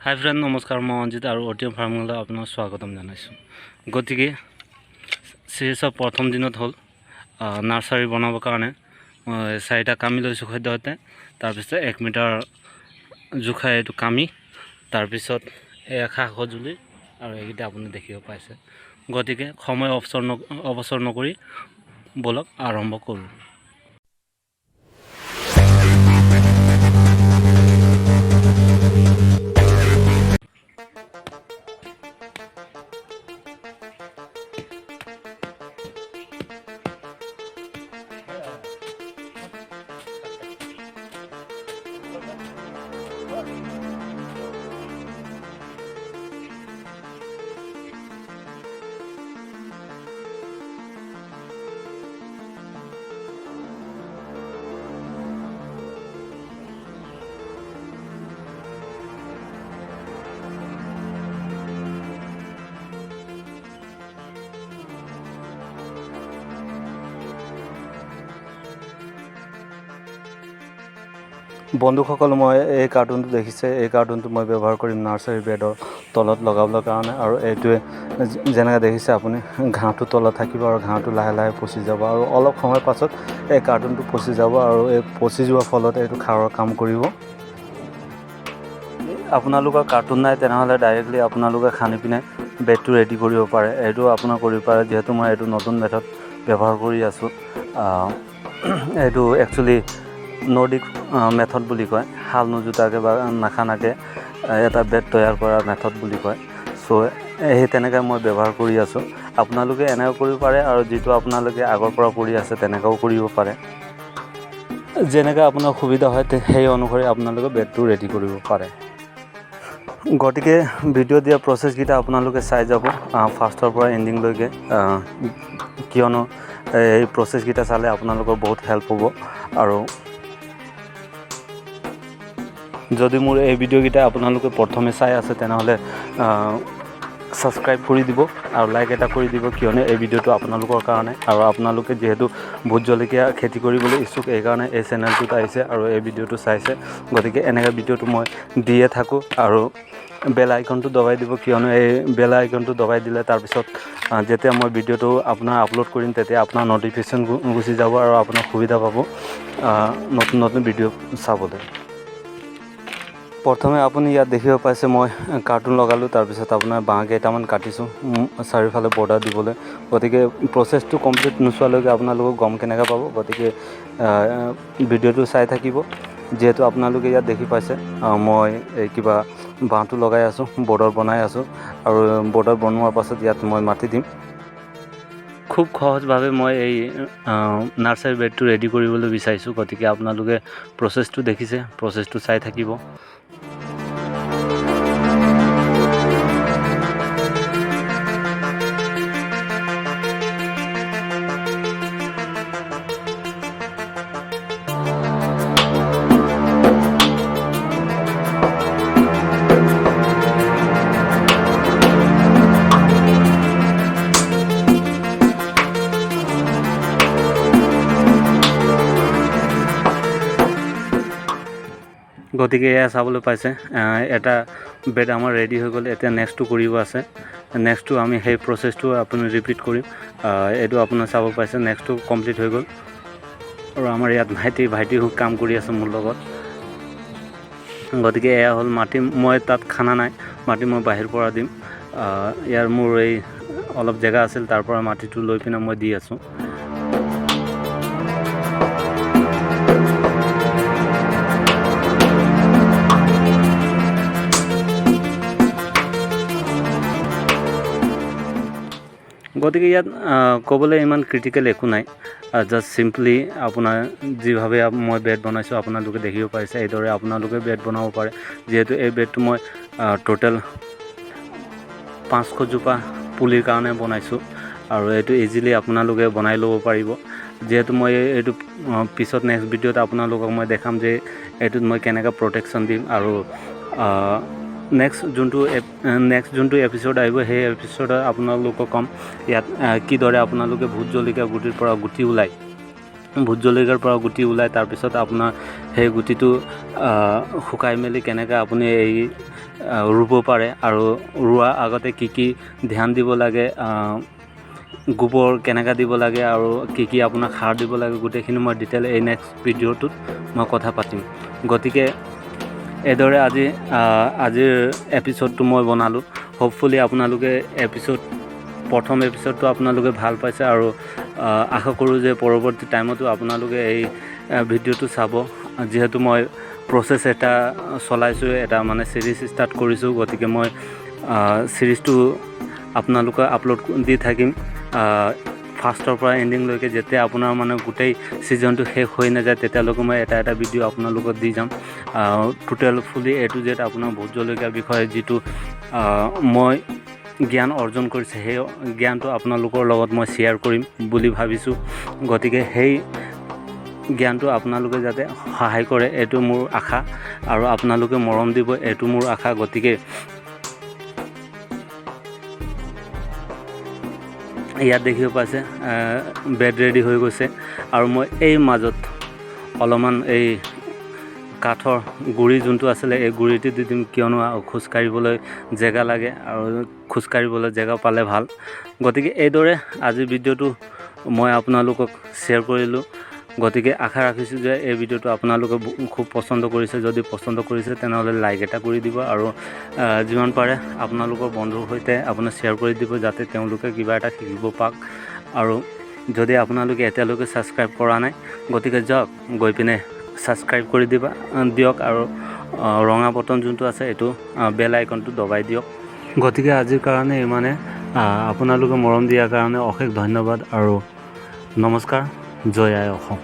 হাই friend, নমস্কাৰ। মই অঞ্জিত আৰু অটিএম ফাৰ্মিঙলৈ আপোনাক স্বাগতম জনাইছোঁ। গতিকে চিৰিজৰ প্ৰথম দিনত হ'ল নাৰ্চাৰী বনাবৰ কাৰণে মই 4টা কামি লৈছোঁ সদ্যহতে। তাৰপিছত 1 মিটাৰ জোখাই এইটো কামি, তাৰপিছত এই সা সঁজুলি আৰু এইকেইটা আপুনি দেখিব পাইছে। গতিকে সময় অৱসৰ নকৰি বলক আৰম্ভ কৰোঁ। বন্ধুসকল, মই এই কাৰ্টুনটো দেখিছে, এই কাৰ্টুনটো মই ব্যৱহাৰ কৰিম নাৰ্চাৰী বেডৰ তলত লগাবৰ কাৰণে। আৰু এইটোৱে যেনেকৈ দেখিছে আপুনি, ঘাঁহটো তলত থাকিব আৰু ঘাঁহটো লাহে লাহে পচি যাব আৰু অলপ সময়ৰ পাছত এই কাৰ্টুনটো পচি যাব আৰু এই পচি যোৱাৰ ফলত এইটো খাৰৰ কাম কৰিব। আপোনালোকৰ কাৰ্টুন নাই তেনেহ'লে ডাইৰেক্টলি আপোনালোকে খান্দি পিনে বেডটো ৰেডি কৰিব পাৰে। এইটো আপোনাৰ কৰিব পাৰে, যিহেতু মই এইটো নতুন মেথড ব্যৱহাৰ কৰি আছোঁ। এইটো একচুৱেলি নৰ্ডিক মেথড বুলি কয়, হাল নোজোতাকৈ বা নাখানাকৈ এটা বেড তৈয়াৰ কৰা মেথড বুলি কয়। চ' সেই তেনেকৈ মই ব্যৱহাৰ কৰি আছোঁ। আপোনালোকে এনেকৈ কৰিব পাৰে আৰু যিটো আপোনালোকে আগৰ পৰা কৰি আছে তেনেকৈও কৰিব পাৰে। যেনেকৈ আপোনাৰ সুবিধা হয় সেই অনুসৰি আপোনালোকে বেডটো ৰেডি কৰিব পাৰে। গতিকে ভিডিঅ' দিয়া প্ৰচেছকেইটা আপোনালোকে চাই যাব ফাৰ্ষ্টৰ পৰা এণ্ডিংলৈকে, কিয়নো এই প্ৰচেছকেইটা চালে আপোনালোকৰ বহুত হেল্প হ'ব। আৰু যদি মোৰ এই ভিডিঅ'কেইটা আপোনালোকে প্ৰথমে চাই আছে তেনেহ'লে ছাবস্ক্ৰাইব কৰি দিব আৰু লাইক এটা কৰি দিব, কিয়নো এই ভিডিঅ'টো আপোনালোকৰ কাৰণে। আৰু আপোনালোকে যিহেতু ভোট জলকীয়া খেতি কৰিবলৈ ইচ্ছুক, এইকাৰণে এই চেনেলটোত আহিছে আৰু এই ভিডিঅ'টো চাইছে। গতিকে এনেকৈ ভিডিঅ'টো মই দিয়ে থাকোঁ আৰু বেল আইকনটো দবাই দিব, কিয়নো এই বেল আইকনটো দবাই দিলে তাৰপিছত যেতিয়া মই ভিডিঅ'টো আপোনাৰ আপলোড কৰিম তেতিয়া আপোনাৰ ন'টিফিকেশ্যন গুচি যাব আৰু আপোনাৰ সুবিধা পাব নতুন নতুন ভিডিঅ' চাবলৈ। প্ৰথমে আপুনি ইয়াত দেখিব পাইছে মই কাৰ্টুন লগালোঁ, তাৰপিছত আপোনাৰ বাঁহ কেইটামান কাটিছোঁ চাৰিওফালে বৰ্ডাৰ দিবলৈ। গতিকে প্ৰচেছটো কমপ্লিট নোচোৱালৈকে আপোনালোকক গম কেনেকৈ পাব। গতিকে ভিডিঅ'টো চাই থাকিব। যিহেতু আপোনালোকে ইয়াত দেখি পাইছে মই এই কিবা বাঁহটো লগাই আছোঁ, বৰ্ডাৰ বনাই আছোঁ আৰু বৰ্ডাৰ বনোৱাৰ পাছত ইয়াত মই মাটি দিম। খুব সহজভাৱে মই এই নাৰ্চাৰী বেডটো ৰেডি কৰিবলৈ বিচাৰিছোঁ। গতিকে আপোনালোকে প্ৰচেছটো দেখিছে, প্ৰচেছটো চাই থাকিব। গতিকে এয়া চাবলৈ পাইছে, এটা বেড আমাৰ ৰেডি হৈ গ'ল। এতিয়া নেক্সটটো কৰিব আছে। নেক্সটটো আমি সেই প্ৰচেছটো আপুনি ৰিপিট কৰিম। এইটো আপোনাৰ চাব পাইছে, নেক্সটটো কমপ্লিট হৈ গ'ল আৰু আমাৰ ইয়াত ভাইটি কাম কৰি আছে মোৰ লগত। গতিকে এয়া হ'ল মাটি। মই তাত খানা নাই, মাটি মই বাহিৰ পৰা দিম। ইয়াৰ মোৰ এই অলপ জেগা আছিল, তাৰ পৰা মাটিটো লৈ পিনে মই দি আছোঁ। গতিকে ইয়াত ক'বলৈ ইমান ক্ৰিটিকেল একো নাই, জাষ্ট চিম্পলি আপোনাৰ যিভাৱে মই বেড বনাইছোঁ আপোনালোকে দেখিব পাৰিছে, এইদৰে আপোনালোকে বেড বনাব পাৰে। যিহেতু এই বেডটো মই টোটেল 500 জোপা পুলিৰ কাৰণে বনাইছোঁ আৰু এইটো ইজিলি আপোনালোকে বনাই ল'ব পাৰিব। যিহেতু মই এইটো পিছত নেক্সট ভিডিঅ'ত আপোনালোকক মই দেখাম যে এইটোত মই কেনেকৈ প্ৰটেকশ্যন দিম আৰু নেক্সট যোনটো এপিছ'ড আহিব সেই এপিছ'ডত আপোনালোকক ক'ম ইয়াত কিদৰে আপোনালোকে ভোট জলকীয়া গুটিৰ পৰা গুটি ওলায়। ভোট জলকীয়াৰ পৰা গুটি ওলায়, তাৰপিছত আপোনাৰ সেই গুটিটো শুকাই মেলি কেনেকৈ আপুনি এই ৰুব পাৰে আৰু ৰোৱাৰ আগতে কি ধ্যান দিব লাগে, গোবৰ কেনেকৈ দিব লাগে আৰু কি আপোনাক সাৰ দিব লাগে, গোটেইখিনি মই ডিটেইল এই নেক্সট ভিডিঅ'টোত মই কথা পাতিম। গতিকে এইদৰে আজিৰ এপিছ'ডটো মই বনালোঁ। হোপফুলি আপোনালোকে প্ৰথম এপিছ'ডটো আপোনালোকে ভাল পাইছে আৰু আশা কৰোঁ যে পৰৱৰ্তী টাইমতো আপোনালোকে এই ভিডিঅ'টো চাব। যিহেতু মই প্ৰচেছ এটা চলাইছোঁ, এটা মানে ছিৰিজ ষ্টাৰ্ট কৰিছোঁ, গতিকে মই ছিৰিজটো আপোনালোকে আপলোড দি থাকিম ফাৰ্ষ্টৰ পৰা এণ্ডিংলৈকে। যেতিয়া আপোনাৰ মানে গোটেই ছিজনটো শেষ হৈ নাযায় তেতিয়ালৈকে মই এটা ভিডিঅ' আপোনালোকক দি যাম। টোটেল ফুলি A to Z আপোনাৰ ভোট জলকীয়াৰ বিষয়ে যিটো মই জ্ঞান অৰ্জন কৰিছে সেই জ্ঞানটো আপোনালোকৰ লগত মই শ্বেয়াৰ কৰিম বুলি ভাবিছোঁ। গতিকে সেই জ্ঞানটো আপোনালোকে যাতে সহায় কৰে এইটো মোৰ আশা আৰু আপোনালোকে মৰম দিব এইটো মোৰ আশা। গতিকে ইয়াত দেখিব পাইছে বেড ৰেডি হৈ গৈছে আৰু মই এই মাজত অলপমান এই কাঠৰ গুড়ি যোনটো আছিলে এই গুড়িটো দি দিম, কিয়নো খোজকাঢ়িবলৈ জেগা লাগে আৰু খোজকাঢ়িবলৈ জেগা পালে ভাল। গতিকে এইদৰে আজিৰ ভিডিঅ'টো মই আপোনালোকক শ্বেয়াৰ কৰিলোঁ। গতিকে আশা ৰাখিছোঁ যে এই ভিডিঅ'টো আপোনালোকে খুব পচন্দ কৰিছে। যদি পচন্দ কৰিছে তেনেহ'লে লাইক এটা কৰি দিব আৰু যিমান পাৰে আপোনালোকৰ বন্ধুৰ সৈতে আপোনাৰ শ্বেয়াৰ কৰি দিব যাতে তেওঁলোকে কিবা এটা শিকিব পাওক। আৰু যদি আপোনালোকে এতিয়ালৈকে ছাবস্ক্ৰাইব কৰা নাই গতিকে যাওক গৈ পিনে ছাবস্ক্ৰাইব কৰি দিয়ক আৰু ৰঙা বটন যোনটো আছে এইটো বেল আইকনটো দবাই দিয়ক। গতিকে আজিৰ কাৰণে ইমানে। আপোনালোকে মৰম দিয়াৰ কাৰণে অশেষ ধন্যবাদ আৰু নমস্কাৰ। জয় আই অসম।